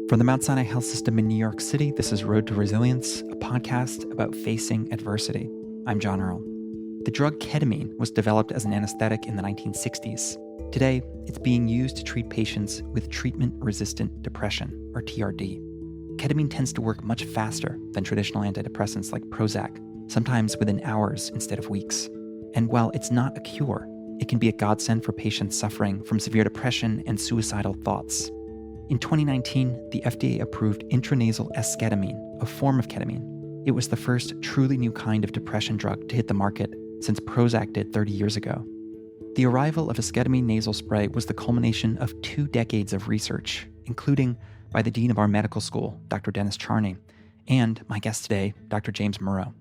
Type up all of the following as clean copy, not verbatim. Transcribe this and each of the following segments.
From the Mount Sinai Health System in New York City, this is Road to Resilience, a podcast about facing adversity. I'm John Earl. The drug ketamine was developed as an anesthetic in the 1960s. Today, it's being used to treat patients with treatment-resistant depression, or TRD. Ketamine tends to work much faster than traditional antidepressants like Prozac, sometimes within hours instead of weeks. And while it's not a cure, it can be a godsend for patients suffering from severe depression and suicidal thoughts. In 2019, the FDA approved intranasal esketamine, a form of ketamine. It was the first truly new kind of depression drug to hit the market since Prozac did 30 years ago. The arrival of esketamine nasal spray was the culmination of 2 decades of research, including by the dean of our medical school, Dr. Dennis Charney, and my guest today, Dr. James Murrough.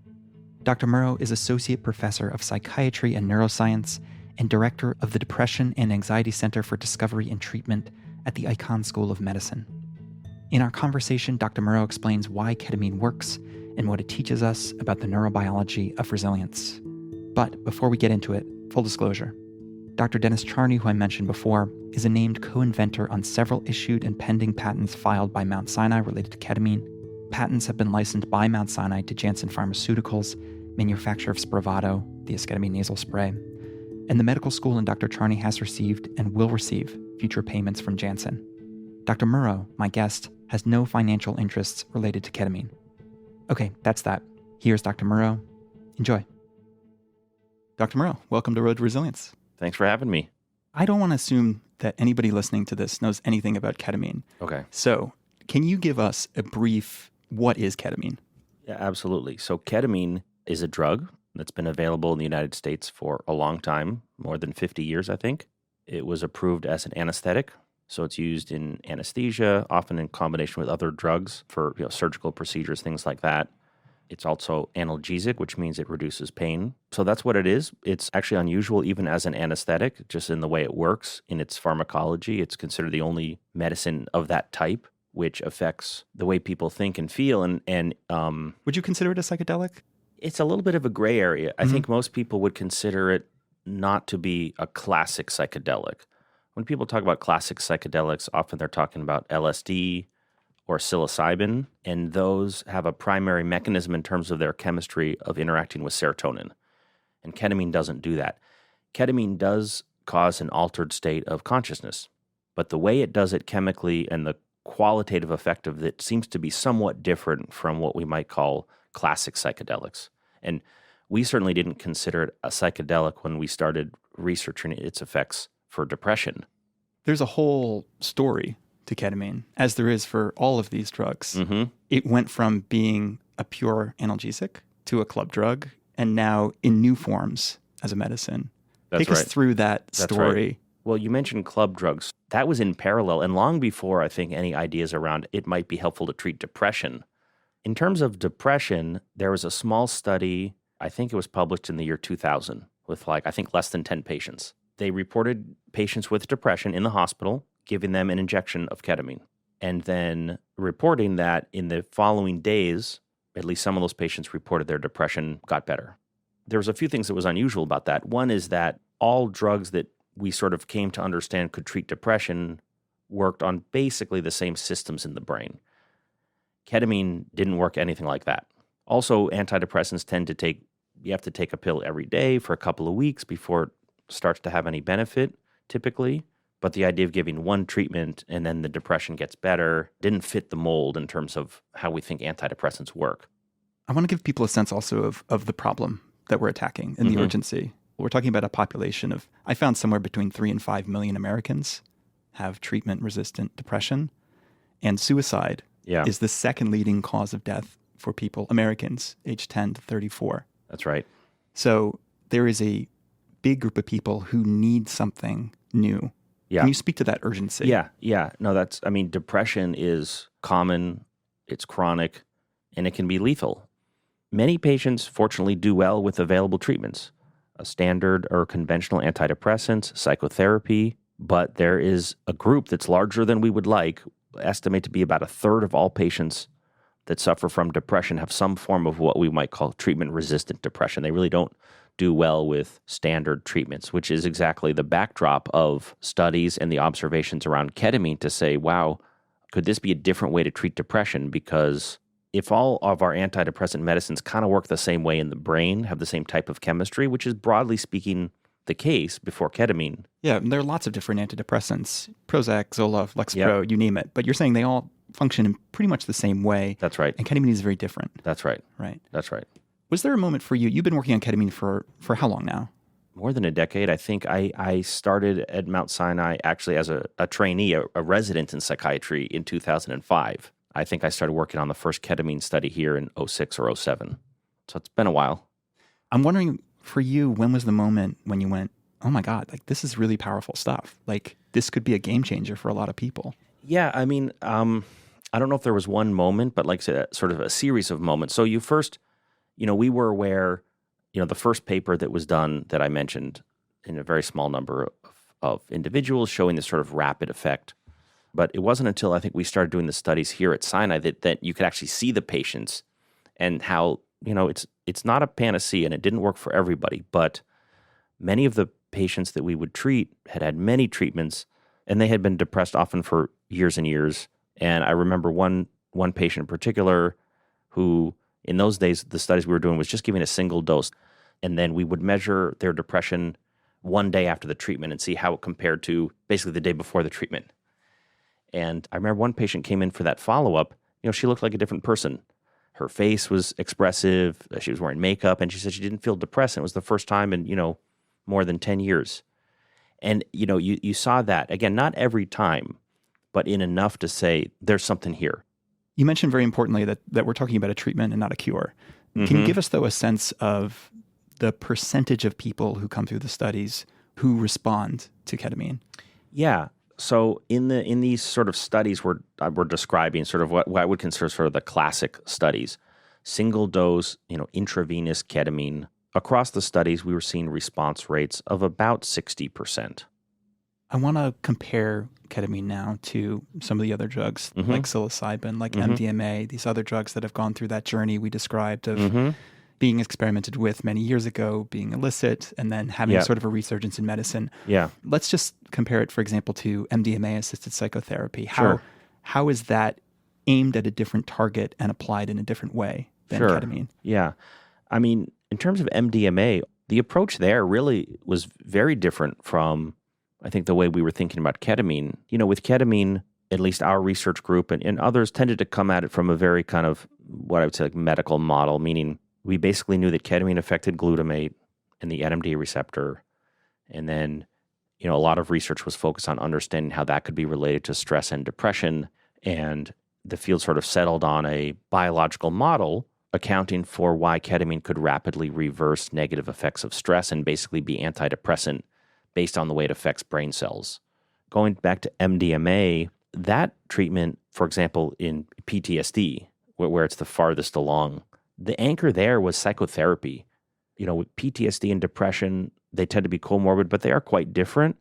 Dr. Murrough is Associate Professor of Psychiatry and Neuroscience and Director of the Depression and Anxiety Center for Discovery and Treatment at the Icahn School of Medicine. In our conversation, Dr. Murrough explains why ketamine works and what it teaches us about the neurobiology of resilience. But before we get into it, full disclosure, Dr. Dennis Charney, who I mentioned before, is a named co-inventor on several issued and pending patents filed by Mount Sinai related to ketamine. Patents have been licensed by Mount Sinai to Janssen Pharmaceuticals, manufacturer of Spravato, the esketamine nasal spray. And the medical school and Dr. Charney has received and will receive future payments from Janssen. Dr. Murrough, my guest, has no financial interests related to ketamine. Okay, that's that. Here's Dr. Murrough. Enjoy. Dr. Murrough, welcome to Road to Resilience. Thanks for having me. I don't want to assume that anybody listening to this knows anything about ketamine. Okay. So, can you give us a brief, what is ketamine? Yeah, absolutely. So ketamine is a drug that's been available in the United States for a long time, more than 50 years, I think. It was approved as an anesthetic, so it's used in anesthesia, often in combination with other drugs for surgical procedures, things like that. It's also analgesic, which means it reduces pain. So that's what it is. It's actually unusual even as an anesthetic, just in the way it works in its pharmacology. It's considered the only medicine of that type, which affects the way people think and feel. And Would you consider it a psychedelic? It's a little bit of a gray area. I think most people would consider it not to be a classic psychedelic. When people talk about classic psychedelics, often they're talking about LSD or psilocybin, and those have a primary mechanism in terms of their chemistry of interacting with serotonin. And ketamine doesn't do that. Ketamine does cause an altered state of consciousness, but the way it does it chemically and the qualitative effect of it seems to be somewhat different from what we might call classic psychedelics. And we certainly didn't consider it a psychedelic when we started researching its effects for depression. There's a whole story to ketamine, as there is for all of these drugs. Mm-hmm. It went from being a pure analgesic to a club drug, and now in new forms as a medicine. Take us through that story. Right. Well, you mentioned club drugs. That was in parallel, and long before, I think, any ideas around it might be helpful to treat depression. In terms of depression, there was a small study, I think it was published in the year 2000, with less than 10 patients. They reported patients with depression in the hospital, giving them an injection of ketamine, and then reporting that in the following days, at least some of those patients reported their depression got better. There was a few things that was unusual about that. One is that all drugs that we sort of came to understand could treat depression worked on basically the same systems in the brain. Ketamine didn't work anything like that. Also, antidepressants you have to take a pill every day for a couple of weeks before it starts to have any benefit, typically. But the idea of giving one treatment and then the depression gets better didn't fit the mold in terms of how we think antidepressants work. I want to give people a sense also of the problem that we're attacking and the urgency. We're talking about a population of, I found somewhere between 3 and 5 million Americans have treatment-resistant depression, and suicide is the second leading cause of death for people, Americans, aged 10 to 34. That's right. So there is a big group of people who need something new. Yeah. Can you speak to that urgency? Yeah. No, depression is common, it's chronic, and it can be lethal. Many patients, fortunately, do well with available treatments, a standard or conventional antidepressants, psychotherapy, but there is a group that's larger than we would like, estimate to be about a third of all patients that suffer from depression have some form of what we might call treatment-resistant depression. They really don't do well with standard treatments, which is exactly the backdrop of studies and the observations around ketamine to say, wow, could this be a different way to treat depression? Because if all of our antidepressant medicines kind of work the same way in the brain, have the same type of chemistry, which is broadly speaking the case before ketamine. Yeah, there are lots of different antidepressants, Prozac, Zoloft, Lexapro, you name it. But you're saying they all function in pretty much the same way. That's right. And ketamine is very different. That's right. Right. That's right. Was there a moment for you? You've been working on ketamine for how long now? More than a decade. I think I started at Mount Sinai actually as a trainee, a resident in psychiatry in 2005. I think I started working on the first ketamine study here in 06 or 07. So it's been a while. I'm wondering, for you, when was the moment when you went, oh my God, like this is really powerful stuff. Like this could be a game changer for a lot of people. Yeah, I mean, I don't know if there was one moment, but like sort of a series of moments. So you first, we were aware, the first paper that was done that I mentioned in a very small number of individuals showing this sort of rapid effect. But it wasn't until I think we started doing the studies here at Sinai that you could actually see the patients and how, it's not a panacea and it didn't work for everybody. But many of the patients that we would treat had had many treatments and they had been depressed often for years and years. And I remember one patient in particular who, in those days, the studies we were doing was just giving a single dose. And then we would measure their depression one day after the treatment and see how it compared to basically the day before the treatment. And I remember one patient came in for that follow-up. She looked like a different person. Her face was expressive. She was wearing makeup. And she said she didn't feel depressed. And it was the first time in, more than 10 years. And, you saw that. Again, not every time, but in enough to say there's something here. You mentioned very importantly that we're talking about a treatment and not a cure. Mm-hmm. Can you give us, though, a sense of the percentage of people who come through the studies who respond to ketamine? Yeah. So in these sort of studies we're describing sort of what I would consider sort of the classic studies, single dose, intravenous ketamine. Across the studies, we were seeing response rates of about 60%. I want to compare ketamine now to some of the other drugs like psilocybin, like MDMA, these other drugs that have gone through that journey we described of being experimented with many years ago, being illicit, and then having sort of a resurgence in medicine. Yeah. Let's just compare it, for example, to MDMA-assisted psychotherapy. Sure. How is that aimed at a different target and applied in a different way than ketamine? Yeah. I mean, in terms of MDMA, the approach there really was very different from, I think, the way we were thinking about ketamine. With ketamine, at least our research group and others tended to come at it from a very kind of what I would say like medical model, meaning we basically knew that ketamine affected glutamate and the NMDA receptor. And then, a lot of research was focused on understanding how that could be related to stress and depression. And the field sort of settled on a biological model accounting for why ketamine could rapidly reverse negative effects of stress and basically be antidepressant based on the way it affects brain cells. Going back to MDMA, that treatment, for example, in PTSD, where it's the farthest along, the anchor there was psychotherapy. With PTSD and depression, they tend to be comorbid, but they are quite different.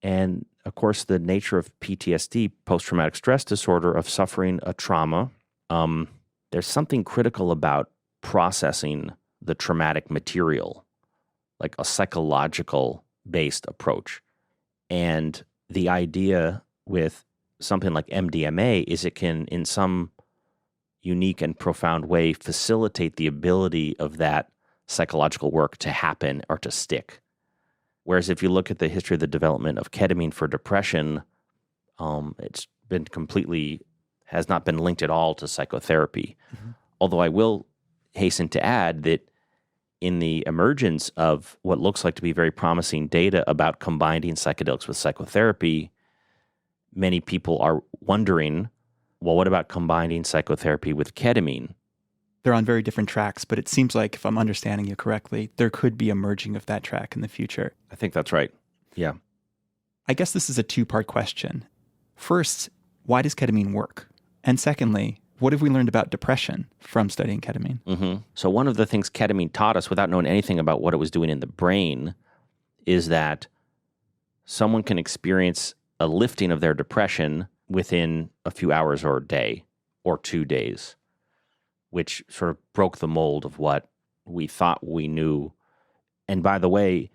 And of course, the nature of PTSD, post-traumatic stress disorder, of suffering a trauma, there's something critical about processing the traumatic material, like a psychological-based approach. And the idea with something like MDMA is it can, in some unique and profound way, facilitate the ability of that psychological work to happen or to stick. Whereas if you look at the history of the development of ketamine for depression, it's been has not been linked at all to psychotherapy. Mm-hmm. Although I will hasten to add that in the emergence of what looks like to be very promising data about combining psychedelics with psychotherapy, many people are wondering, well, what about combining psychotherapy with ketamine? They're on very different tracks, but it seems like, if I'm understanding you correctly, there could be a merging of that track in the future. I think that's right. Yeah. I guess this is a two-part question. First, why does ketamine work? And secondly, what have we learned about depression from studying ketamine? Mm-hmm. So one of the things ketamine taught us, without knowing anything about what it was doing in the brain, is that someone can experience a lifting of their depression within a few hours or a day or 2 days, which sort of broke the mold of what we thought we knew. And by the way,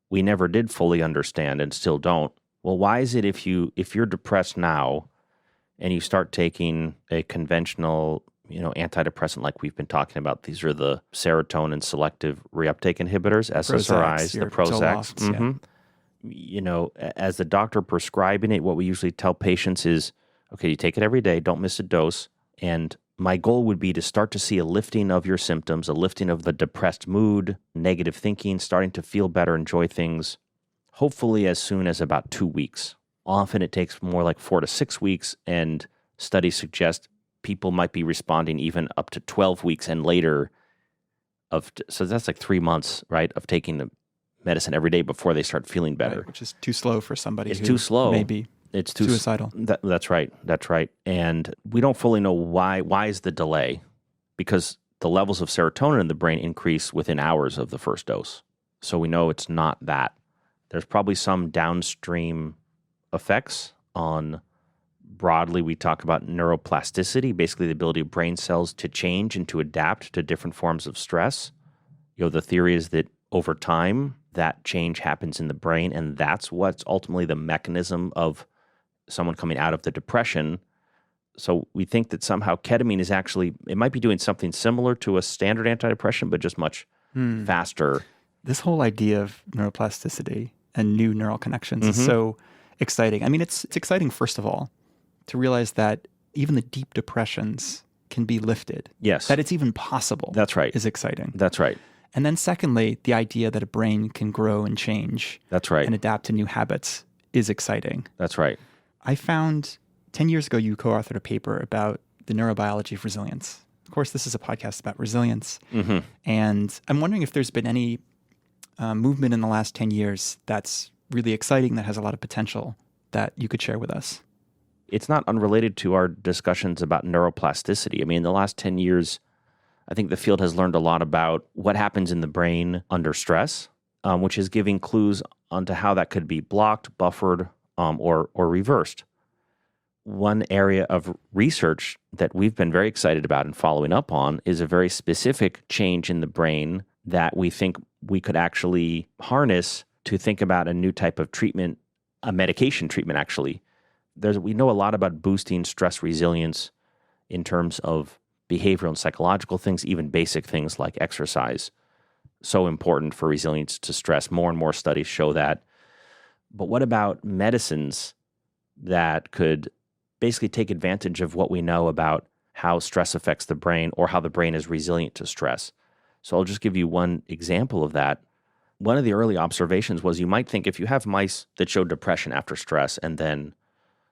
we never did fully understand and still don't. Well, why is it if you're depressed now, and you start taking a conventional, antidepressant like we've been talking about. These are the serotonin selective reuptake inhibitors, SSRIs, the Prozacs. As the doctor prescribing it, what we usually tell patients is, okay, you take it every day, don't miss a dose. And my goal would be to start to see a lifting of your symptoms, a lifting of the depressed mood, negative thinking, starting to feel better, enjoy things, hopefully as soon as about 2 weeks. Often it takes more like 4 to 6 weeks, and studies suggest people might be responding even up to 12 weeks and later. So that's like 3 months, right, of taking the medicine every day before they start feeling better. Right, which is too slow for somebody it's who too slow. Maybe it's too suicidal. That's right. And we don't fully know why. Why is the delay? Because the levels of serotonin in the brain increase within hours of the first dose. So we know it's not that. There's probably some downstream effects on, broadly, we talk about neuroplasticity, basically the ability of brain cells to change and to adapt to different forms of stress. The theory is that over time, that change happens in the brain, and that's what's ultimately the mechanism of someone coming out of the depression. So we think that somehow ketamine is actually, it might be doing something similar to a standard antidepressant, but just much faster. This whole idea of neuroplasticity and new neural connections is so exciting. I mean, it's exciting, first of all, to realize that even the deep depressions can be lifted. Yes. That it's even possible. That's right. Is exciting. That's right. And then secondly, the idea that a brain can grow and change. That's right. And adapt to new habits is exciting. That's right. I found 10 years ago you co-authored a paper about the neurobiology of resilience. Of course, this is a podcast about resilience. And I'm wondering if there's been any movement in the last 10 years that's really exciting, that has a lot of potential, that you could share with us. It's not unrelated to our discussions about neuroplasticity. I mean, in the last 10 years, I think the field has learned a lot about what happens in the brain under stress, which is giving clues onto how that could be blocked, buffered, or reversed. One area of research that we've been very excited about and following up on is a very specific change in the brain that we think we could actually harness to think about a new type of treatment, a medication treatment, actually. We know a lot about boosting stress resilience in terms of behavioral and psychological things, even basic things like exercise. So important for resilience to stress. More and more studies show that. But what about medicines that could basically take advantage of what we know about how stress affects the brain, or how the brain is resilient to stress? So I'll just give you one example of that. One of the early observations was, you might think if you have mice that show depression after stress and then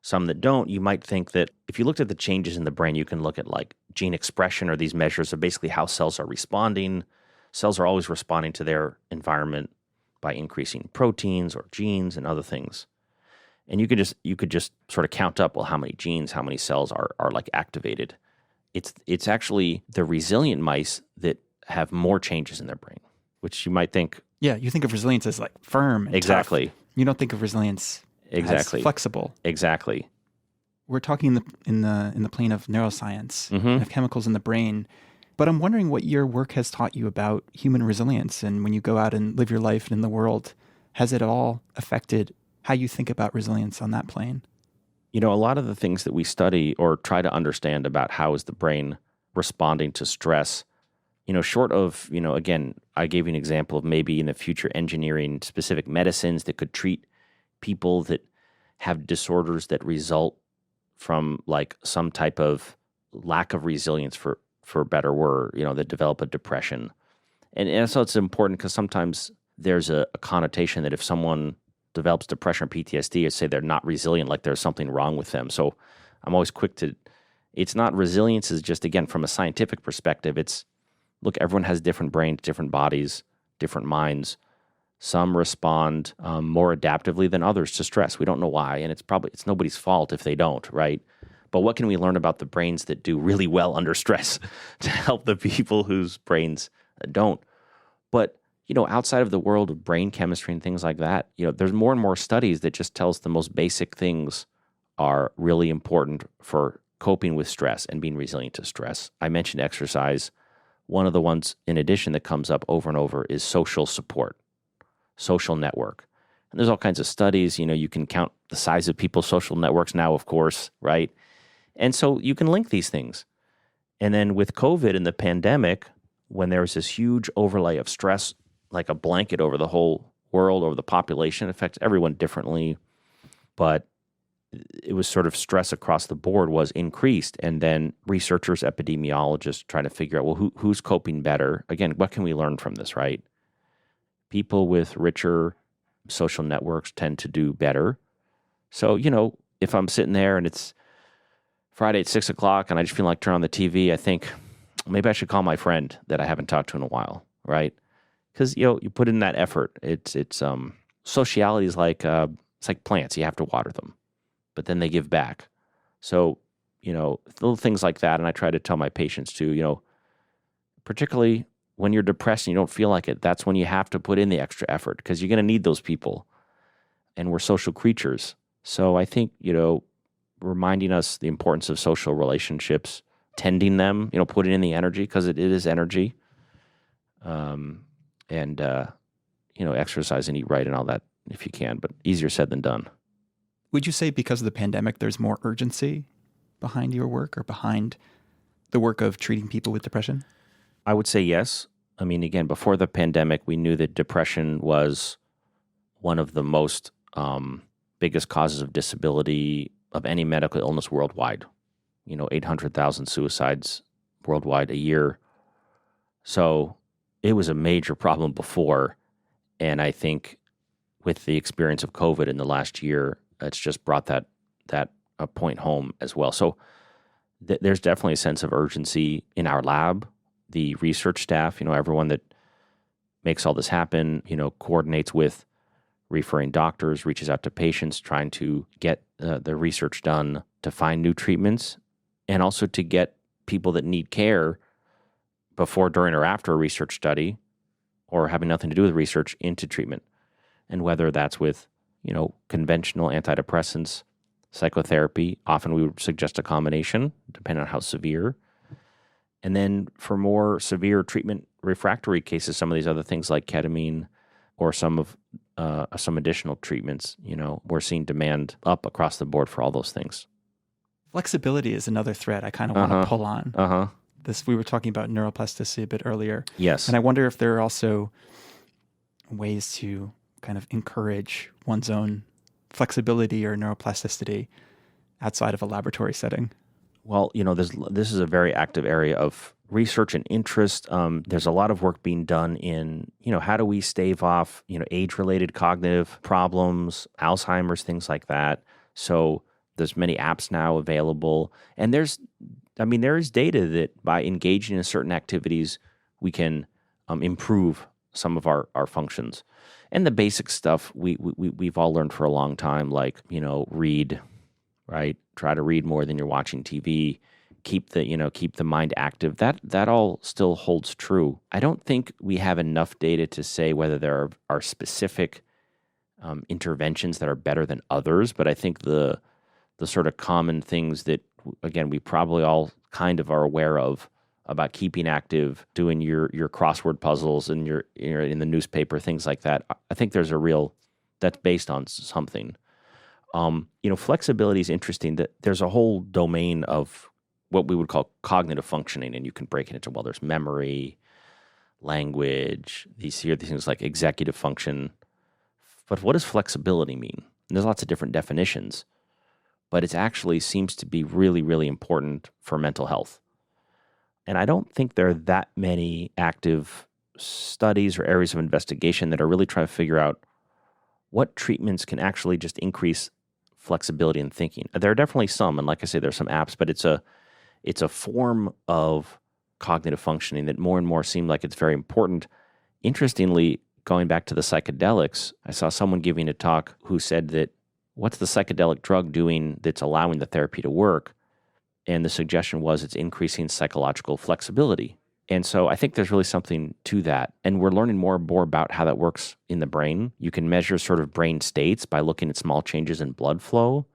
some that don't, you might think that if you looked at the changes in the brain, you can look at like gene expression, or these measures of basically how cells are responding. Cells are always responding to their environment by increasing proteins or genes and other things. And you could just sort of count up, well, how many genes, how many cells are like activated. It's actually the resilient mice that have more changes in their brain, which you might think. Yeah, you think of resilience as like firm and exactly. tough. You don't think of resilience as flexible. Exactly. We're talking in the plane of neuroscience, Mm-hmm. of chemicals in the brain. But I'm wondering what your work has taught you about human resilience, and when you go out and live your life in the world, has it all affected how you think about resilience on that plane? You know, a lot of the things that we study or try to understand about how is the brain responding to stress, short of, again, I gave you an example of maybe in the future engineering specific medicines that could treat people that have disorders that result from like some type of lack of resilience, for a better word, that develop a depression. And so it's important because sometimes there's a connotation that if someone develops depression or PTSD, say they're not resilient, like there's something wrong with them. So I'm always quick to, it's not resilience, is just, again, from a scientific perspective, it's, look, everyone has different brains, different bodies, different minds. Some respond more adaptively than others to stress. We don't know why, and it's nobody's fault if they don't, right? But what can we learn about the brains that do really well under stress to help the people whose brains don't? But, outside of the world of brain chemistry and things like that, there's more and more studies that just tell us the most basic things are really important for coping with stress and being resilient to stress. I mentioned exercise. One of the ones, in addition, that comes up over and over is social support, social network. And there's all kinds of studies. You can count the size of people's social networks now, of course, right? And so you can link these things. And then with COVID and the pandemic, when there was this huge overlay of stress, like a blanket over the whole world, over the population, it affects everyone differently. But it was sort of stress across the board was increased. And then researchers, epidemiologists trying to figure out, well, who's coping better? Again, what can we learn from this, right? People with richer social networks tend to do better. So, if I'm sitting there and it's Friday at 6 o'clock and I just feel like turn on the TV, I think maybe I should call my friend that I haven't talked to in a while, right? Because, you put in that effort. It's sociality is it's like plants. You have to water them, but then they give back. So, little things like that. And I try to tell my patients too, particularly when you're depressed and you don't feel like it, that's when you have to put in the extra effort because you're going to need those people. And we're social creatures. So I think, reminding us the importance of social relationships, tending them, putting in the energy because it is energy. Exercise and eat right and all that if you can, but easier said than done. Would you say because of the pandemic, there's more urgency behind your work or behind the work of treating people with depression? I would say yes. I mean, again, before the pandemic, we knew that depression was one of the most biggest causes of disability of any medical illness worldwide. 800,000 suicides worldwide a year. So it was a major problem before. And I think with the experience of COVID in the last year, it's just brought that point home as well. So there's definitely a sense of urgency in our lab, the research staff, everyone that makes all this happen, coordinates with referring doctors, reaches out to patients, trying to get the research done to find new treatments, and also to get people that need care before, during, or after a research study or having nothing to do with research into treatment. And whether that's with, conventional antidepressants, psychotherapy, often we would suggest a combination, depending on how severe. And then for more severe treatment refractory cases, some of these other things like ketamine or some additional treatments, we're seeing demand up across the board for all those things. Flexibility is another thread I kind of want to pull on. We were talking about neuroplasticity a bit earlier. Yes. And I wonder if there are also ways to kind of encourage one's own flexibility or neuroplasticity outside of a laboratory setting. Well, this is a very active area of research and interest. There's a lot of work being done in, how do we stave off, age-related cognitive problems, Alzheimer's, things like that. So there's many apps now available. And there is data that by engaging in certain activities, we can improve some of our functions. And the basic stuff we've all learned for a long time, like, read, right? Try to read more than you're watching TV. Keep the mind active. That all still holds true. I don't think we have enough data to say whether there are specific interventions that are better than others, but I think the sort of common things that, again, we probably all kind of are aware of about keeping active, doing your crossword puzzles and your in the newspaper, things like that. I think there's that's based on something. Flexibility is interesting. That there's a whole domain of what we would call cognitive functioning, and you can break it into, there's memory, language, these things like executive function. But what does flexibility mean? And there's lots of different definitions, but it actually seems to be really, really important for mental health. And I don't think there are that many active studies or areas of investigation that are really trying to figure out what treatments can actually just increase flexibility in thinking. There are definitely some, and like I say, there's some apps, but it's a form of cognitive functioning that more and more seem like it's very important. Interestingly, going back to the psychedelics, I saw someone giving a talk who said that what's the psychedelic drug doing that's allowing the therapy to work? And the suggestion was it's increasing psychological flexibility. And so I think there's really something to that. And we're learning more and more about how that works in the brain. You can measure sort of brain states by looking at small changes in blood flow.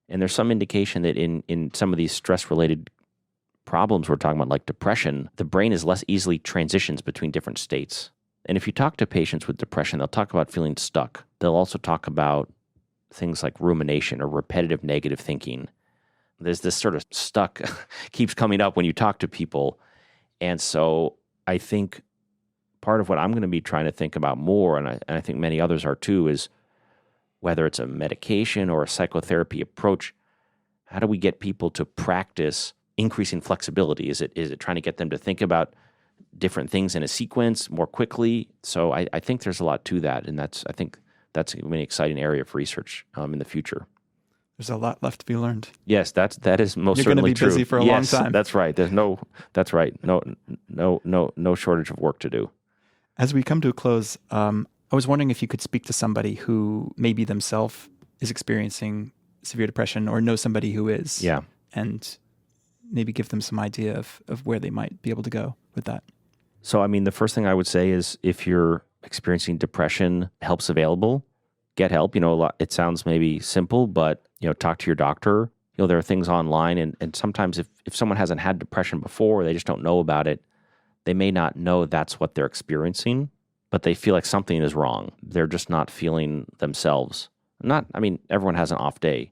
And there's some indication that in some of these stress-related problems we're talking about, like depression, the brain is less easily transitions between different states. And if you talk to patients with depression, they'll talk about feeling stuck. They'll also talk about things like rumination or repetitive negative thinking. there's this sort of stuck keeps coming up when you talk to people. And so I think part of what I'm going to be trying to think about more, and I think many others are too, is whether it's a medication or a psychotherapy approach, how do we get people to practice increasing flexibility? Is it trying to get them to think about different things in a sequence more quickly? So I think there's a lot to that, and I think that's an exciting area of research in the future. There's a lot left to be learned. Yes, that is most You're certainly true. You're going to be busy for a long time. That's right. That's right. No shortage of work to do. As we come to a close, I was wondering if you could speak to somebody who maybe themselves is experiencing severe depression or knows somebody who is. Yeah. And maybe give them some idea of where they might be able to go with that. So, I mean, the first thing I would say is if you're experiencing depression, help's available. Get help. It sounds maybe simple, but, talk to your doctor. There are things online, and sometimes if someone hasn't had depression before, they just don't know about it, they may not know that's what they're experiencing, but they feel like something is wrong. They're just not feeling themselves. Everyone has an off day,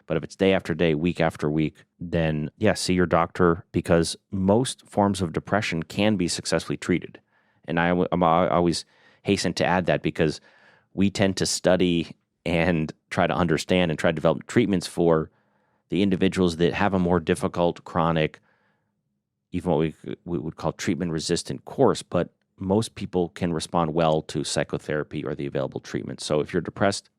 but if it's day after day, week after week, then see your doctor, because most forms of depression can be successfully treated. And I always hasten to add that, because we tend to study and try to understand and try to develop treatments for the individuals that have a more difficult, chronic, even what we would call treatment-resistant course, but most people can respond well to psychotherapy or the available treatment. So if you're depressed,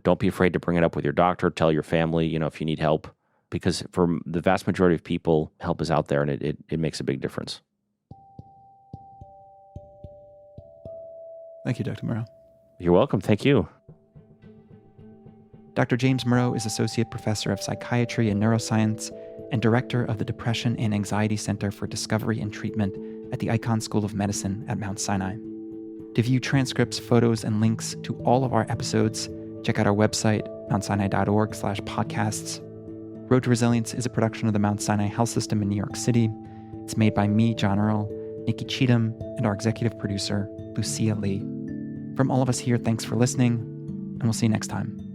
don't be afraid to bring it up with your doctor. Tell your family, if you need help, because for the vast majority of people, help is out there, and it makes a big difference. Thank you, Dr. Murrough. You're welcome. Thank you. Dr. James Murrough is Associate Professor of Psychiatry and Neuroscience and Director of the Depression and Anxiety Center for Discovery and Treatment at the Icahn School of Medicine at Mount Sinai. To view transcripts, photos, and links to all of our episodes, check out our website, mountsinai.org/podcasts. Road to Resilience is a production of the Mount Sinai Health System in New York City. It's made by me, John Earl, Nikki Cheatham, and our executive producer, Lucia Lee. From all of us here, thanks for listening, and we'll see you next time.